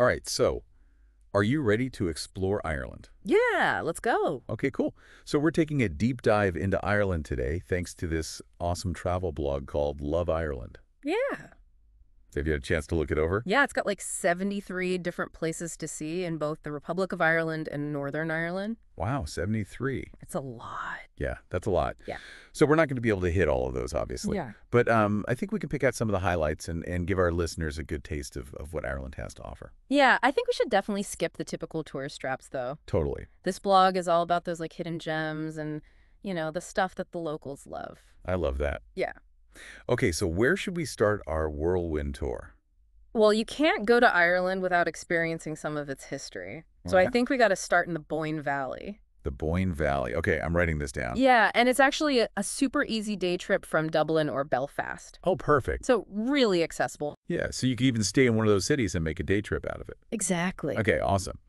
All right, so are you ready to explore Ireland? Yeah, let's go. Okay, cool. So we're taking a deep dive into Ireland today, thanks to this awesome travel blog called Love Ireland. Yeah. Have you had a chance to look it over? Yeah, it's got like 73 different places to see in both the Republic of Ireland and Northern Ireland. Wow, 73. It's a lot. Yeah, that's a lot. Yeah. So we're not going to be able to hit all of those, obviously. Yeah. But I think we can pick out some of the highlights and give our listeners a good taste of what Ireland has to offer. Yeah, I think we should definitely skip the typical tourist traps, though. Totally. This blog is all about those like hidden gems and, the stuff that the locals love. I love that. Yeah. Okay, so where should we start our whirlwind tour? Well, you can't go to Ireland without experiencing some of its history. So I Okay. think we got to start in the Boyne Valley. The Boyne Valley. Okay, I'm writing this down. Yeah, and it's actually a super easy day trip from Dublin or Belfast. Oh, perfect. So really accessible. Yeah, so you could even stay in one of those cities and make a day trip out of it. Exactly. Okay, awesome.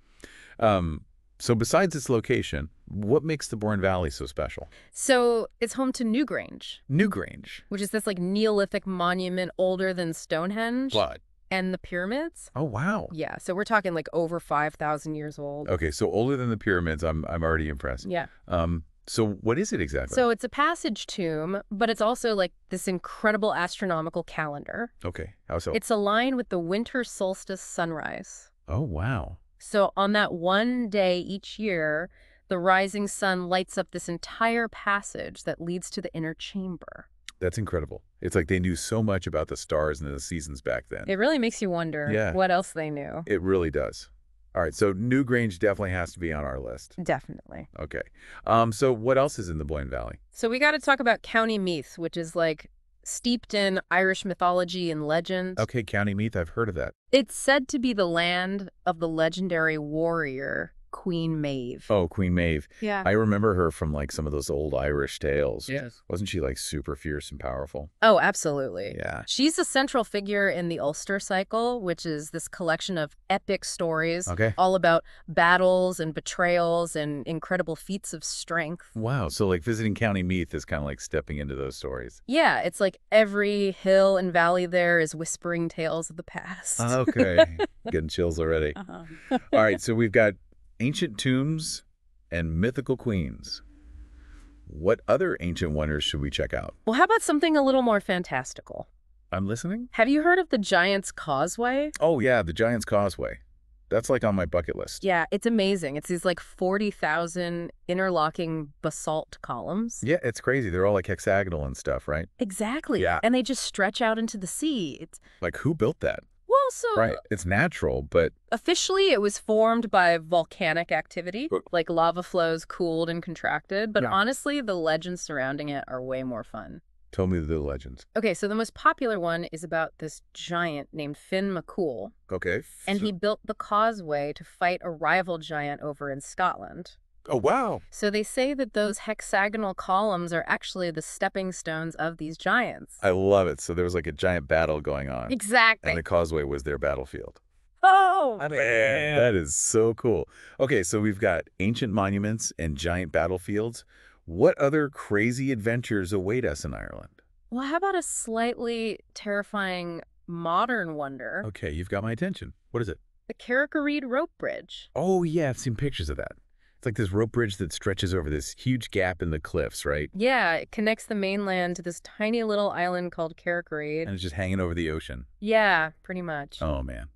So besides its location, what makes the Boyne Valley so special? So it's home to Newgrange, Newgrange. which is this like Neolithic monument older than Stonehenge What? and the pyramids. Oh, wow. Yeah, so we're talking like over 5,000 years old. Okay, so older than the pyramids. I'm already impressed. Yeah. So what is it exactly? So it's a passage tomb, but it's also like this incredible astronomical calendar. Okay, how so? It's aligned with the winter solstice sunrise. Oh, wow. So on that one day each year, the rising sun lights up this entire passage that leads to the inner chamber. That's incredible. It's like they knew so much about the stars and the seasons back then. It really makes you wonder Yeah. what else they knew. It really does. All right, so Newgrange definitely has to be on our list. Definitely. Okay. So what else is in the Boyne Valley? So we got to talk about County Meath, which is like steeped in Irish mythology and legend. Okay, County Meath, I've heard of that. It's said to be the land of the legendary warrior Queen Maeve. Oh, Queen Maeve. Yeah. I remember her from like some of those old Irish tales. Yes. Wasn't she like super fierce and powerful? Oh, absolutely. Yeah. She's a central figure in the Ulster Cycle, which is this collection of epic stories Okay. all about battles and betrayals and incredible feats of strength. Wow. So like visiting County Meath is kind of like stepping into those stories. Yeah, it's like every hill and valley there is whispering tales of the past. Okay. Getting chills already. Uh-huh. All right. So we've got ancient tombs and mythical queens. What other ancient wonders should we check out? Well, how about something a little more fantastical? I'm listening. Have you heard of the Giant's Causeway? Oh, yeah. The Giant's Causeway. That's like on my bucket list. Yeah, it's amazing. It's these like 40,000 interlocking basalt columns. Yeah, it's crazy. They're all like hexagonal and stuff, right? Exactly. Yeah. And they just stretch out into the sea. It's Like who built that? well, so Right. It's natural, but officially it was formed by volcanic activity, But- like lava flows cooled and contracted. But Yeah. honestly, the legends surrounding it are way more fun. tell me the legends. Okay, so the most popular one is about this giant named Finn McCool, Okay. and So- he built the causeway to fight a rival giant over in Scotland. Oh, wow. So they say that those hexagonal columns are actually the stepping stones of these giants. I love it. So there was like a giant battle going on, Exactly. and the causeway was their battlefield. Oh, Man, that is so cool. Okay, so we've got ancient monuments and giant battlefields. What other crazy adventures await us in Ireland? well, how about a slightly terrifying modern wonder? Okay, you've got my attention. What is it? The Carrick-a-Reid Rope Bridge. Oh, yeah, I've seen pictures of that. It's like this rope bridge that stretches over this huge gap in the cliffs, right? Yeah, it connects the mainland to this tiny little island called Carrick-a-Reid. And it's just hanging over the ocean. Yeah, pretty much. Oh, man.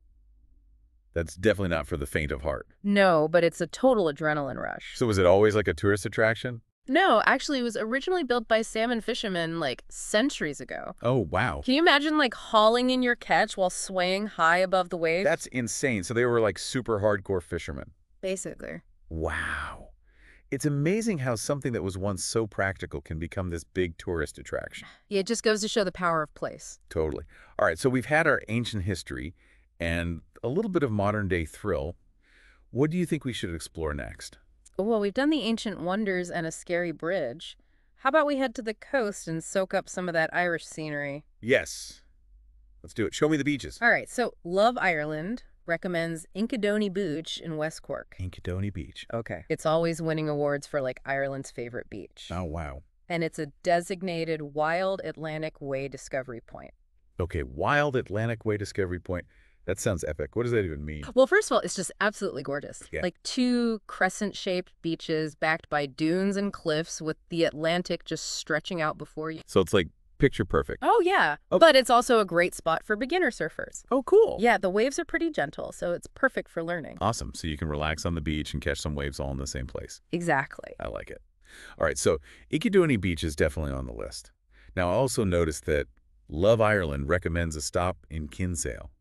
That's definitely not for the faint of heart. No, but it's a total adrenaline rush. So was it always like a tourist attraction? No, actually, it was originally built by salmon fishermen like centuries ago. Oh, wow. Can you imagine like hauling in your catch while swaying high above the waves? That's insane. So they were like super hardcore fishermen. basically. Wow. It's amazing how something that was once so practical can become this big tourist attraction. Yeah, it just goes to show the power of place. Totally. All right, so we've had our ancient history and a little bit of modern day thrill. What do you think we should explore next? Well, we've done the ancient wonders and a scary bridge. How about we head to the coast and soak up some of that Irish scenery? Yes. Let's do it. Show me the beaches. All right, so Love Ireland recommends Inchydoney Beach in West Cork. Inchydoney Beach. Okay. It's always winning awards for like Ireland's favorite beach. Oh, wow. And it's a designated Wild Atlantic Way Discovery Point. Okay, Wild Atlantic Way Discovery Point. That sounds epic. What does that even mean? Well, first of all, it's just absolutely gorgeous. Yeah. Like 2 crescent-shaped beaches backed by dunes and cliffs with the Atlantic just stretching out before you. So it's like picture perfect. Oh, yeah. Oh. But it's also a great spot for beginner surfers. Oh, cool. Yeah, the waves are pretty gentle, so it's perfect for learning. Awesome. So you can relax on the beach and catch some waves all in the same place. Exactly. I like it. All right, so Ikiduani Beach is definitely on the list. Now, I also noticed that Love Ireland recommends a stop in Kinsale.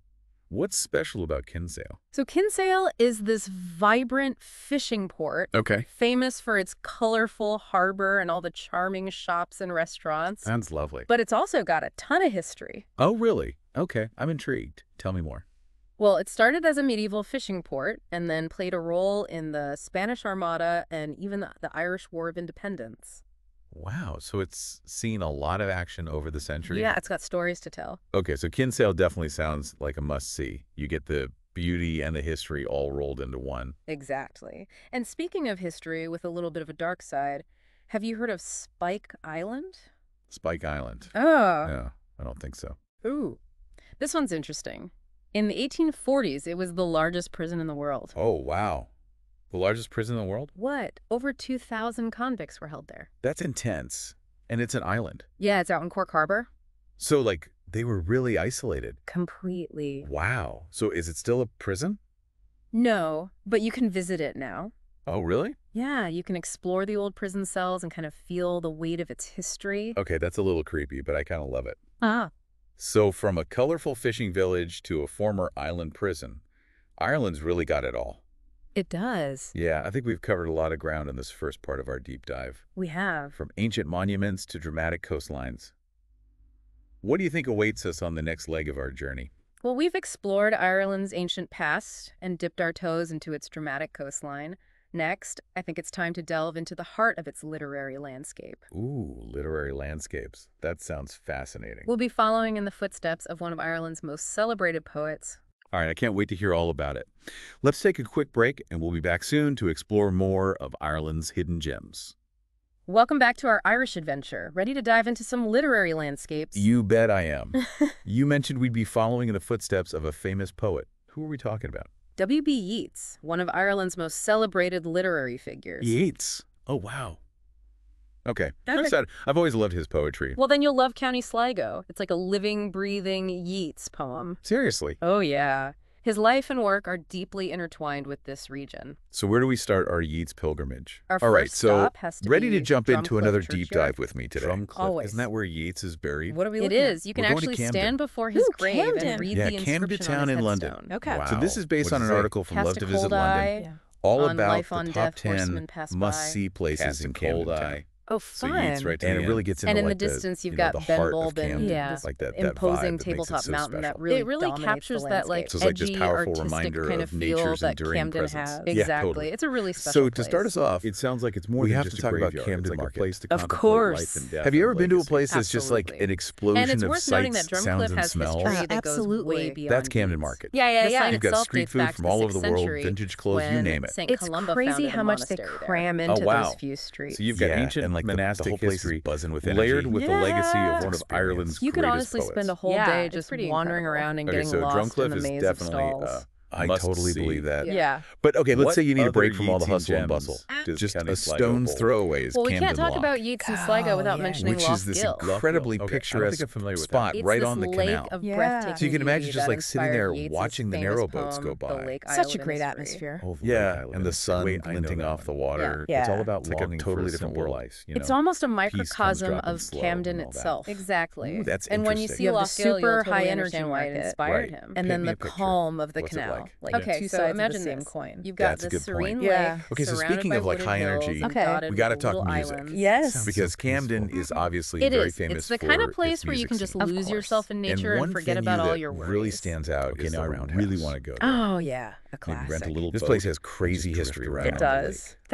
What's special about Kinsale? So Kinsale is this vibrant fishing port, Okay. famous for its colorful harbor and all the charming shops and restaurants. Sounds lovely. But it's also got a ton of history. Oh, really? Okay, I'm intrigued. Tell me more. Well, it started as a medieval fishing port and then played a role in the Spanish Armada and even the Irish War of Independence. Wow, so it's seen a lot of action over the centuries? Yeah, it's got stories to tell. Okay, so Kinsale definitely sounds like a must-see. You get the beauty and the history all rolled into one. Exactly. And speaking of history with a little bit of a dark side, have you heard of Spike Island? Spike Island. Oh. Yeah, I don't think so. Ooh. This one's interesting. In the 1840s, it was the largest prison in the world. Oh, wow. The largest prison in the world? What? Over 2,000 convicts were held there. That's intense. And it's an island. Yeah, it's out in Cork Harbor. So, like, they were really isolated. Completely. Wow. So is it still a prison? No, but you can visit it now. Oh, really? Yeah, you can explore the old prison cells and kind of feel the weight of its history. Okay, that's a little creepy, but I kind of love it. Ah. So from a colorful fishing village to a former island prison, Ireland's really got it all. It does. Yeah, I think we've covered a lot of ground in this first part of our deep dive. We have. From ancient monuments to dramatic coastlines. What do you think awaits us on the next leg of our journey? Well, we've explored Ireland's ancient past and dipped our toes into its dramatic coastline. Next, I think it's time to delve into the heart of its literary landscape. Ooh, literary landscapes. That sounds fascinating. We'll be following in the footsteps of one of Ireland's most celebrated poets. All right, I can't wait to hear all about it. Let's take a quick break, and we'll be back soon to explore more of Ireland's hidden gems. Welcome back to our Irish adventure. Ready to dive into some literary landscapes? You bet I am. You mentioned we'd be following in the footsteps of a famous poet. Who are we talking about? W.B. Yeats, one of Ireland's most celebrated literary figures. Yeats. Oh, wow. Okay, I'm That's excited. I've always loved his poetry. Well, then you'll love County Sligo. It's like a living, breathing Yeats poem. Seriously. Oh, yeah. His life and work are deeply intertwined with this region. So where do we start our Yeats pilgrimage? Our All right, first so stop has to ready be to jump into Drumcliff another deep Churchyard. dive with me today. Drumcliff. Always. Isn't that where Yeats is buried? What are we It looking at? is. You can We're going to actually Camden. stand before his Ooh, grave Camden. and read Yeah, the Camden inscription Town on his in London. headstone. Okay. Wow. Wow. So this is based What on does an it say? article from Cast Love a to Visit cold London. eye Yeah. All on about life the on top death, 10 horsemen pass by. must-see places Cast a in cold Camden eye. Town. Oh, So fun. Yeats right to And the it really end. gets And into in the like distance, you've you know, got the Ben heart of Bulben, Camden. yeah, Like that imposing vibe that makes it tabletop so mountain that special. really It really dominates captures the that, like, landscape. So it's like this edgy, powerful artistic reminder kind of feel nature's that enduring Camden presence. has. Yeah, Exactly. totally. It's a really special So place. to start us off, It sounds like it's more we than have just to a talk about graveyard. Camden It's like Market. a place to Of contemplate course. life and death Have you and ever been to a legacy. place that's just like Absolutely. an explosion And it's of worth noting that sights, Drumcliff sounds, and has smells? history that goes Absolutely. way beyond That's Camden Yeats. Market. Yeah, yeah, The yeah. sign You've got itself street dates food back from to all the over the 6th world, century vintage clothes, you when name it. St. It's Columba crazy founded how a much they monastery there. cram Oh, into wow. those few streets. So you've got Yeah. ancient and like monastic the whole place history is buzzing with layered energy. with the legacy of one of Experience. Ireland's You could greatest honestly poets. spend a whole Yeah, day it's just pretty wandering incredible. around and Okay, getting so lost in Drumcliff the is maze of definitely stalls. I Must totally see. believe that. Yeah. But okay, let's What say you need a other break from all the Yeatsian hustle and gems bustle. does Just County a Sligo stone's hold? throw away is Well, we Camden can't talk Loch, about Yeats and Sligo without yeah. mentioning which is Lost this Gill. incredibly Okay, I don't think picturesque I'm familiar with spot It's right this on the lake canal. of Yeah. breathtaking So you can imagine beauty just that like sitting inspired there Yeats's watching the famous narrowboats poem, go by. The Lake Such a Island great Mystery. atmosphere. Oh, the Yeah, Lake and Island the Mystery. sun Wait, glinting off off the the water. Yeah. It's all about It's like a longing totally for a different simpler world. life. You It's know? almost a comes microcosm dropping of slow Camden and all that. itself. Exactly. Ooh, that's and when you interesting. see You have the Lost Gill, super you'll totally high energy understand why it market. inspired Right. him. And Paint then me the a picture. calm of the What's it canal. like? Okay, two so sides imagine of the same this. coin. You've got That's a this good point. serene Yeah. lake Okay, so surrounded speaking by of, like, wooded high hills energy, and Okay. dotted we gotta with talk little music. islands. Yes. Sounds because Camden is obviously It very is. famous It's the for kind of its place where you music can just scene. Of lose course. yourself in nature and and one forget venue about all that your worries. really stands out Okay, is now the I Roundhouse. really want to go there. Ah. Oh yeah, a Maybe classic. rent a little This boat place has and crazy just drift history around around It the the does. lake.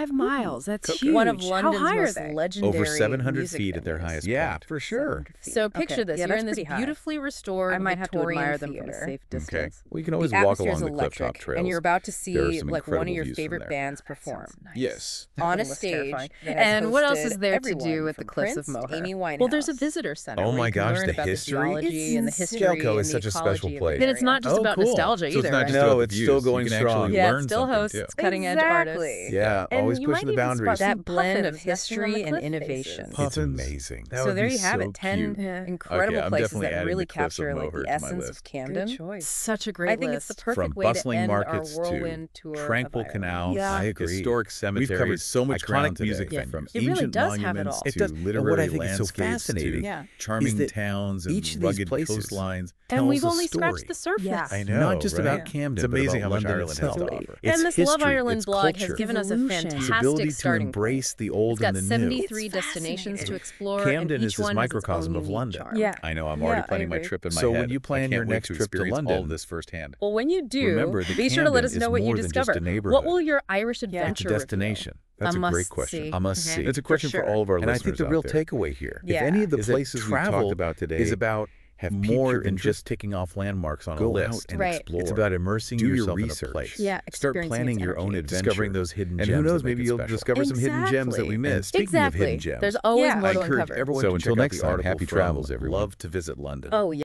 5 miles. That's Okay. huge. One of How London's high are most they? legendary Over 700 music feet at their venues. highest Yeah, point. for sure. So picture this. Yeah, You're that's in this pretty high. beautifully restored I might have to Victorian admire them theater. from a safe distance. Well, you can always The walk atmosphere along is the clifftop electric, trails. and you're about to There are see some like one of incredible your views from favorite there. bands perform Yes. on a Less stage. terrifying. that has And what else is hosted there to do everyone at the from cliffs of Prince to Moher? Amy Winehouse. Well, there's a visitor center. Oh where my you can gosh, learn the about history? geology and the It's history. Skelco and is the such a special ecology of the place. And it's not just Oh, about cool. nostalgia So it's either. not just No, about the it's views. still going you can strong. actually Yeah, learn it still something hosts too. cutting-edge artists. Yeah, And always you might pushing the even boundaries. spot That blend of puffins nesting on the history and cliff innovation. faces. Puff- It's Puffins. amazing. That So would there be you have so it, 10 cute. Yeah. incredible Okay, I'm places definitely that adding really the Cliffs of capture like Moher the to my essence list. of Camden. Good choice. Such a great I think list. it's the perfect From way to bustling end markets our to whirlwind tour tranquil of Ireland. canals, Yeah. I agree. historic cemeteries, We've covered so much iconic ground today. music Yeah. venues, It really ancient does have it monuments all. to It does. And literary what I think is so landscapes fascinating to Yeah. charming that towns and each of these rugged places coastlines. And tells we've a only story. scratched the surface. Yeah. I know, Not just right? about Camden, It's amazing but how about much London Ireland has itself. to offer. It's And this Love history, Ireland it's blog has culture. given us a Evolution. fantastic ability to starting embrace point. the old It's got and the 73 It's destinations to fascinating. explore, Camden and is each this one has its microcosm own of unique London. charm. Yeah. I know, I'm Yeah, already I planning my agree. trip in my So head. when you plan I can't your wait next to trip to experience all London- of this firsthand. Well, when you do, Remember, the be sure to let us Camden know is what you more than just discover. a neighborhood. What will your Irish Yeah. adventure It's a reveal? destination. That's A a great must-see. question. A must-see. Mhm. It's a For question for sure. all of our And I listeners think the out real there. takeaway here, Yeah. if any of the is that places we travel talked about today is about have more piqued than your just interest, ticking off landmarks on a go list. out and Right. explore. It's about immersing Do your yourself research. in a place. Yeah, Start experiencing planning its your own energy. adventure. discovering those hidden And gems. who knows, that make maybe it you'll special. discover some hidden gems that we Exactly. missed. Speaking of Exactly. hidden gems, There's always Yeah. more I to encourage uncover. everyone So to until check out next the time, article happy from travels, everyone. Love to Visit London. Oh, yeah.